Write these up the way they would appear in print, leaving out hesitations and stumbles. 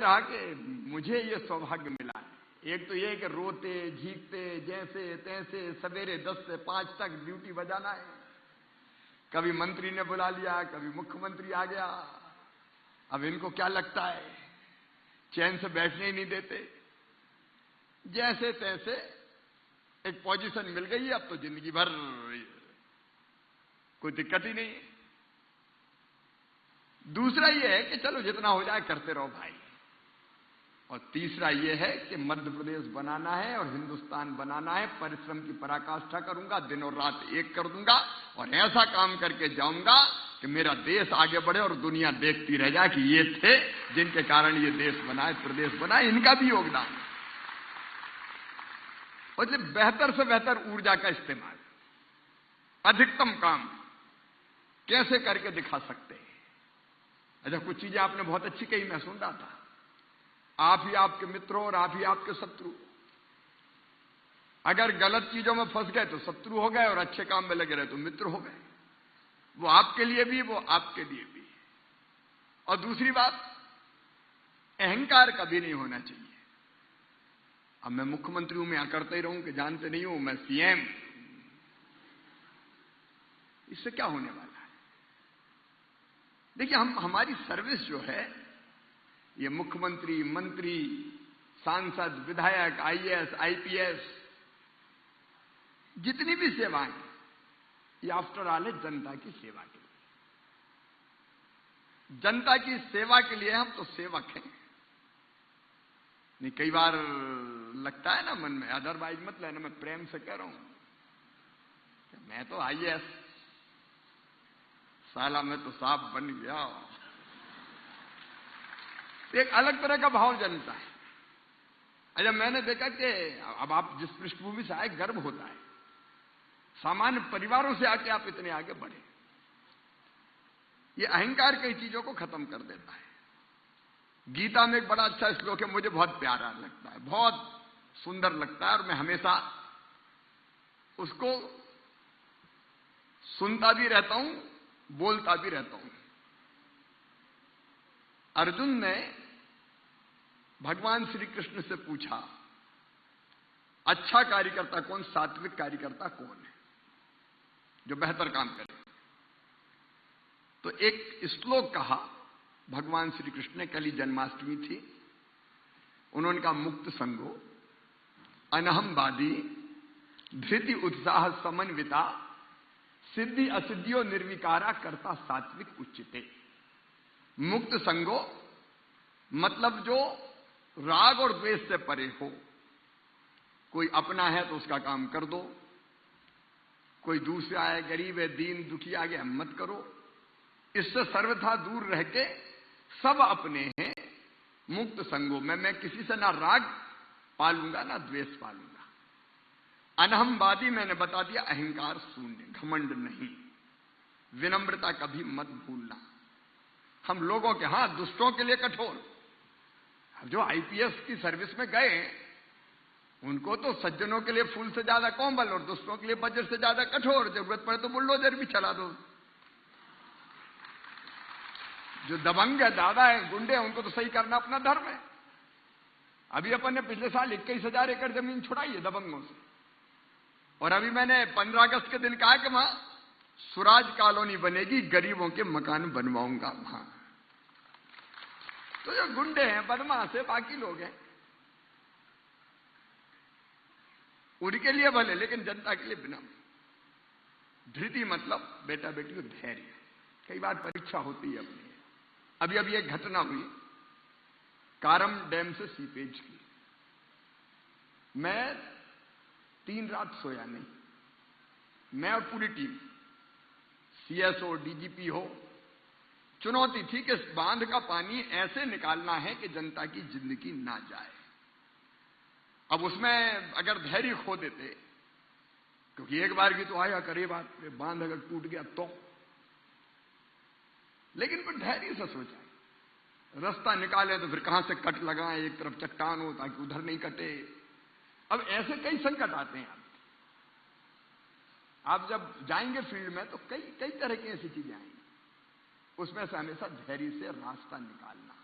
रहा कि मुझे ये सौभाग्य मिला है। एक तो ये कि रोते झीकते जैसे तैसे सवेरे 10 से 5 तक ड्यूटी बजाना है। कभी मंत्री ने बुला लिया, कभी मुख्यमंत्री आ गया। अब इनको क्या लगता है, चैन से बैठने ही नहीं देते। जैसे तैसे एक पोजीशन मिल गई है, अब तो जिंदगी भर कोई दिक्कत ही नहीं है। दूसरा यह है कि चलो जितना हो जाए करते रहो भाई। और तीसरा यह है कि मध्य प्रदेश बनाना है और हिंदुस्तान बनाना है। परिश्रम की पराकाष्ठा करूंगा, दिन और रात एक कर दूंगा और ऐसा काम करके जाऊंगा कि मेरा देश आगे बढ़े और दुनिया देखती रह जाए कि ये थे जिनके कारण ये देश बना है, प्रदेश बना है, इनका भी योगदान है। और इसलिए बेहतर से बेहतर ऊर्जा का इस्तेमाल, अधिकतम काम कैसे करके दिखा सकते हैं। अच्छा, कुछ चीजें आपने बहुत अच्छी कही, मैं सुन रहा था। आप ही आपके मित्रों और आप ही आपके शत्रु। अगर गलत चीजों में फंस गए तो शत्रु हो गए और अच्छे काम में लगे रहे तो मित्र हो गए। वो आपके लिए भी, वो आपके लिए भी। और दूसरी बात, अहंकार कभी नहीं होना चाहिए। अब मैं मुख्यमंत्री हूं, मैं करते ही रहूं कि जानते नहीं हूं मैं सीएम, इससे क्या होने वाला है। देखिए, हमारी सर्विस जो है, ये मुख्यमंत्री, मंत्री, सांसद, विधायक, आईएएस, आईपीएस, जितनी भी सेवाएं, ये आफ्टर ऑल है जनता की सेवा के लिए। जनता की सेवा के लिए हम तो सेवक हैं। नहीं, कई बार लगता है ना मन में, अदरवाइज मत लेना, मैं प्रेम से कह रहा हूं, मैं तो आईएएस, साला मैं तो साफ बन गया। एक अलग तरह का भाव जनता है। अच्छा, मैंने देखा कि अब आप जिस पृष्ठभूमि से आए, गर्व होता है। सामान्य परिवारों से आके आप इतने आगे बढ़े। ये अहंकार कई चीजों को खत्म कर देता है। गीता में एक बड़ा अच्छा श्लोक है, मुझे बहुत प्यारा लगता है, बहुत सुंदर लगता है, और मैं हमेशा उसको सुनता भी रहता हूं, बोलता भी रहता हूं। अर्जुन ने भगवान श्री कृष्ण से पूछा, अच्छा कार्यकर्ता कौन, सात्विक कार्यकर्ता कौन है जो बेहतर काम करे। तो एक श्लोक कहा भगवान श्री कृष्ण ने, कल ही जन्माष्टमी थी, उन्होंने कहा, मुक्त संगो अनहमवादी धृति उत्साह समन्विता सिद्धि असिद्धियों निर्विकारा करता सात्विक उच्चिते। मुक्त संगो मतलब जो राग और द्वेष से परे हो। कोई अपना है तो उसका काम कर दो, कोई दूसरा है, गरीब है, दीन दुखी आ गया, मत करो। इससे सर्वथा दूर रह के सब अपने हैं। मुक्त संगो में मैं किसी से ना राग पालूंगा ना द्वेष पालूंगा। अनहमवादी मैंने बता दिया, अहंकार शून्य, घमंड नहीं। विनम्रता कभी मत भूलना। हम लोगों के, हां, दुष्टों के लिए कठोर। जो आईपीएस की सर्विस में गए, उनको तो सज्जनों के लिए फूल से ज्यादा कोमल और दुष्टों के लिए वज्र से ज्यादा कठोर। जरूरत पड़े तो बुलडोजर भी चला दो। जो दबंग है, दादा है, गुंडे हैं, उनको तो सही करना अपना धर्म है। अभी अपन ने पिछले साल 21,000 एकड़ जमीन छुड़ाई है दबंगों से। और अभी मैंने 15 अगस्त के दिन कहा कि वहां स्वराज कॉलोनी बनेगी, गरीबों के मकान बनवाऊंगा वहां। तो जो गुंडे हैं, बदमाश है, बाकी लोग हैं, उनके लिए भले, लेकिन जनता के लिए बिना। धृति मतलब बेटा बेटी को धैर्य। कई बार परीक्षा होती है अपनी। अभी अभी एक घटना हुई कारम डैम से सीपेज की। मैं 3 रात सोया नहीं, मैं और पूरी टीम, सीएसओ, डीजीपी हो। चुनौती थी कि इस बांध का पानी ऐसे निकालना है कि जनता की जिंदगी ना जाए। अब उसमें अगर धैर्य खो देते, क्योंकि एक बार की तो आया करे बात, बांध अगर टूट गया तो, लेकिन फिर धैर्य से सोचा, रास्ता निकाले तो फिर कहां से कट लगाएं, एक तरफ चट्टान हो ताकि उधर नहीं कटे। अब ऐसे कई संकट आते हैं। आप जब जाएंगे फील्ड में तो कई तरह की ऐसी चीजें आएंगी। उसमें से हमेशा धैर्य से रास्ता निकालना।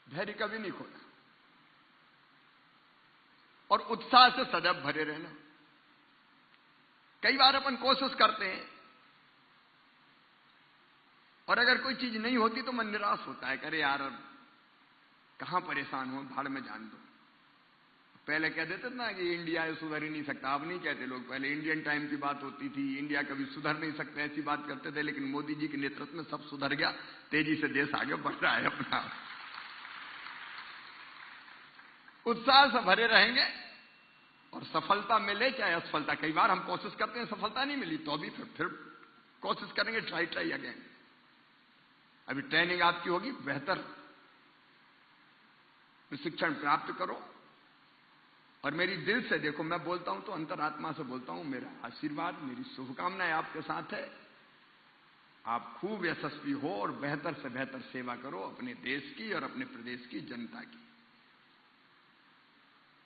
धैर्य कभी नहीं खोना और उत्साह से सदैव भरे रहना। कई बार अपन कोशिश करते हैं और अगर कोई चीज नहीं होती तो मन निराश होता है, करे यार अब कहां परेशान हो, भाड़ में जान दो। पहले कह देते ना कि इंडिया सुधर ही नहीं सकता, अब नहीं कहते लोग। पहले इंडियन टाइम की बात होती थी, इंडिया कभी सुधर नहीं सकता ऐसी बात करते थे, लेकिन मोदी जी के नेतृत्व में सब सुधर गया, तेजी से देश आगे बढ़ रहा है अपना। उत्साह से भरे रहेंगे और सफलता मिले चाहे असफलता। कई बार हम कोशिश करते हैं, सफलता नहीं मिली तो अभी फिर कोशिश करेंगे, ट्राई अगेन। अभी ट्रेनिंग आपकी होगी, बेहतर प्रशिक्षण प्राप्त करो। और मेरी दिल से देखो, मैं बोलता हूं तो अंतरात्मा से बोलता हूं, मेरा आशीर्वाद, मेरी शुभकामनाएं आपके साथ है। आप खूब यशस्वी हो और बेहतर से बेहतर सेवा करो अपने देश की और अपने प्रदेश की जनता की।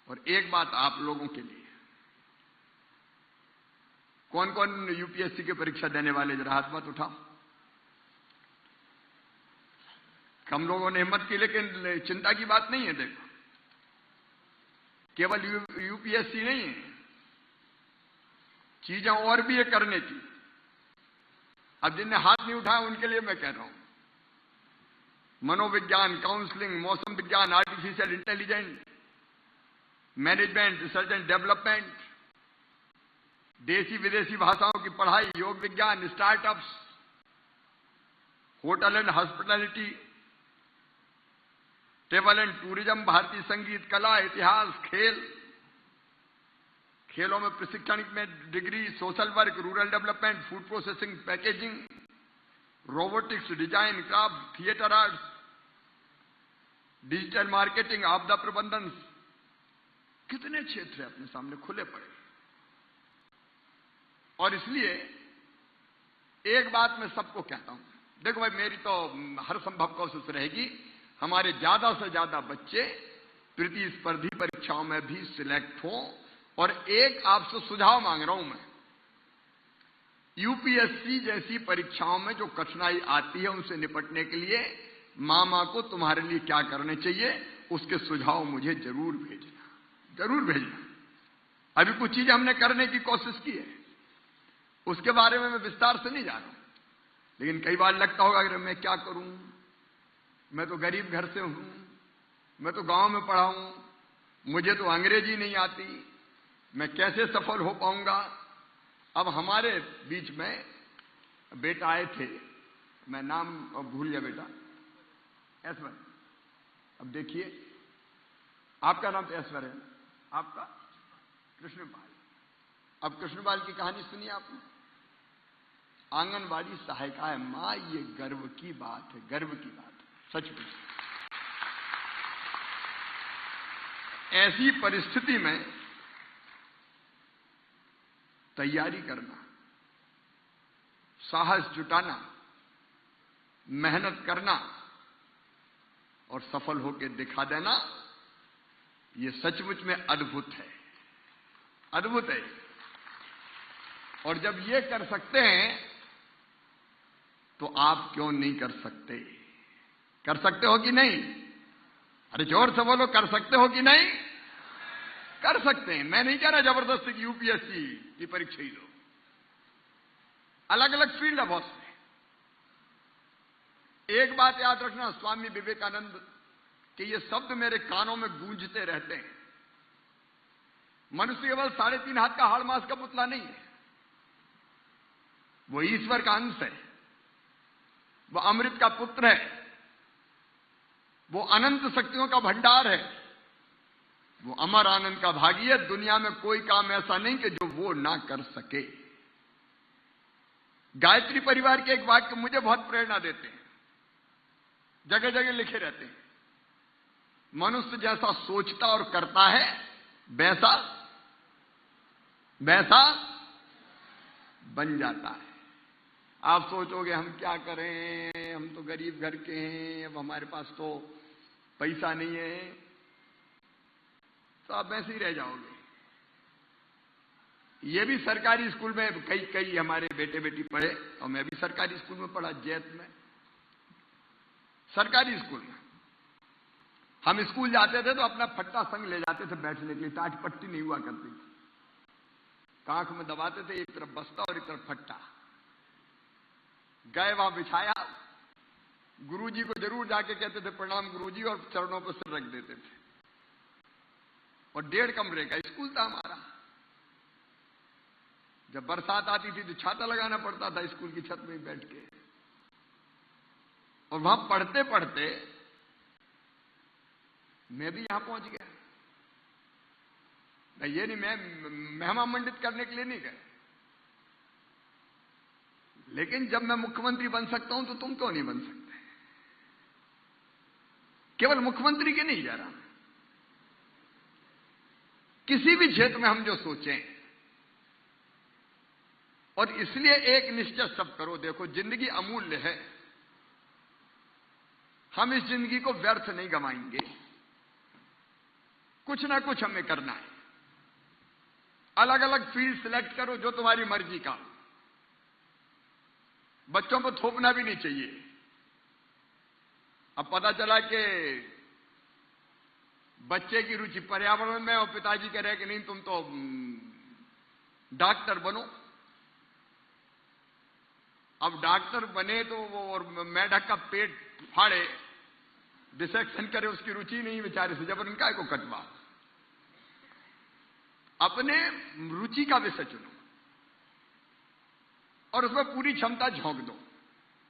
और एक बात आप लोगों के लिए, कौन कौन यूपीएससी की परीक्षा देने वाले, जरा हाथ मत उठाओ। कम लोगों ने हिम्मत की, लेकिन चिंता की बात नहीं है। देखो, केवल यूपीएससी नहीं है, चीजें और भी है करने की। अब जिनने हाथ नहीं उठाया उनके लिए मैं कह रहा हूं, मनोविज्ञान, काउंसलिंग, मौसम विज्ञान, artificial intelligence, management, research and development, देसी विदेशी भाषाओं की पढ़ाई, योग विज्ञान, startups, hotel and hospitality, travel and tourism, भारतीय संगीत, कला, इतिहास, खेलों में प्रशिक्षण में degree, social work, rural development, food processing, packaging, robotics, design, craft, theatre arts, digital marketing, आपदा प्रबंधन। कितने क्षेत्र है अपने सामने खुले पड़े। और इसलिए एक बात मैं सबको कहता हूं, देखो भाई, मेरी तो हर संभव कोशिश रहेगी हमारे ज्यादा से ज्यादा बच्चे प्रतिस्पर्धी परीक्षाओं में भी सिलेक्ट हों। और एक आपसे सुझाव मांग रहा हूं मैं, यूपीएससी जैसी परीक्षाओं में जो कठिनाई आती है उनसे निपटने के लिए मामा को तुम्हारे लिए क्या करने चाहिए, उसके सुझाव मुझे जरूर भेजना। अभी कुछ चीजें हमने करने की कोशिश की है, उसके बारे में मैं विस्तार से नहीं जा रहा हूं। लेकिन कई बार लगता होगा कि मैं क्या करूं, मैं तो गरीब घर से हूं, मैं तो गांव में पढ़ा हूं, मुझे तो अंग्रेजी नहीं आती, मैं कैसे सफल हो पाऊंगा। अब हमारे बीच में बेटा आए थे, मैं नाम भूल गया, बेटा ऐश्वर। अब देखिए, आपका नाम तो ऐश्वर है, आपका कृष्णपाल। अब कृष्णपाल की कहानी सुनिए आपने। आंगनबाड़ी सहायिका है। मां, ये गर्व की बात है, गर्व की बात है, सचमुच। ऐसी परिस्थिति में तैयारी करना, साहस जुटाना, मेहनत करना और सफल होकर दिखा देना, ये सचमुच में अद्भुत है, अद्भुत है। और जब ये कर सकते हैं तो आप क्यों नहीं कर सकते? कर सकते हो कि नहीं? अरे जोर से बोलो, कर सकते हो कि नहीं? कर सकते हैं। मैं नहीं कह रहा जबरदस्ती की यूपीएससी की परीक्षा ही लो, अलग अलग फील्ड है बहुत से। एक बात याद रखना, स्वामी विवेकानंद के ये शब्द मेरे कानों में गूंजते रहते हैं, मनुष्य केवल 3.5 हाथ का हाड़ मास का पुतला नहीं है, वो ईश्वर का अंश है, वो अमृत का पुत्र है, वो अनंत शक्तियों का भंडार है, वो अमर आनंद का भागी है। दुनिया में कोई काम ऐसा नहीं कि जो वो ना कर सके। गायत्री परिवार के एक वाक्य मुझे बहुत प्रेरणा देते हैं, जगह जगह लिखे रहते हैं, मनुष्य जैसा सोचता और करता है वैसा बन जाता है। आप सोचोगे हम क्या करें, हम तो गरीब घर के हैं, अब हमारे पास तो पैसा नहीं है, तो आप ऐसे ही रह जाओगे। ये भी सरकारी स्कूल में कई हमारे बेटे बेटी पढ़े, और मैं भी सरकारी स्कूल में पढ़ा, जैत में, सरकारी स्कूल में। हम स्कूल जाते थे तो अपना फट्टा संग ले जाते थे बैठने के लिए, टाट पट्टी नहीं हुआ करती थी, कांख में दबाते थे, एक तरफ बस्ता और एक तरफ फट्टा। गए वहां बिछाया, गुरुजी को जरूर जाके कहते थे प्रणाम गुरुजी, और चरणों पर सिर रख देते थे। और 1.5 कमरे का स्कूल था हमारा। जब बरसात आती थी तो छाता लगाना पड़ता था स्कूल की छत में बैठ के। और वहां पढ़ते पढ़ते मैं भी यहां पहुंच गया। ये नहीं, मैं महिमा मंडित करने के लिए नहीं गया, लेकिन जब मैं मुख्यमंत्री बन सकता हूं तो तुम क्यों नहीं बन सकते? केवल मुख्यमंत्री के नहीं जा रहा, किसी भी क्षेत्र में हम जो सोचें। और इसलिए एक निश्चय सब करो, देखो जिंदगी अमूल्य है, हम इस जिंदगी को व्यर्थ नहीं गंवाएंगे, कुछ ना कुछ हमें करना है। अलग अलग फील्ड सिलेक्ट करो जो तुम्हारी मर्जी का। बच्चों को थोपना भी नहीं चाहिए। अब पता चला कि बच्चे की रुचि पर्यावरण में और पिताजी कह रहे कि नहीं तुम तो डॉक्टर बनो। अब डॉक्टर बने तो वो और मेढक का पेट फाड़े, डिसेक्शन करे, उसकी रुचि नहीं बेचारे से जबरन काय को कटवा। अपने रुचि का विषय चुनो और उसमें पूरी क्षमता झोंक दो।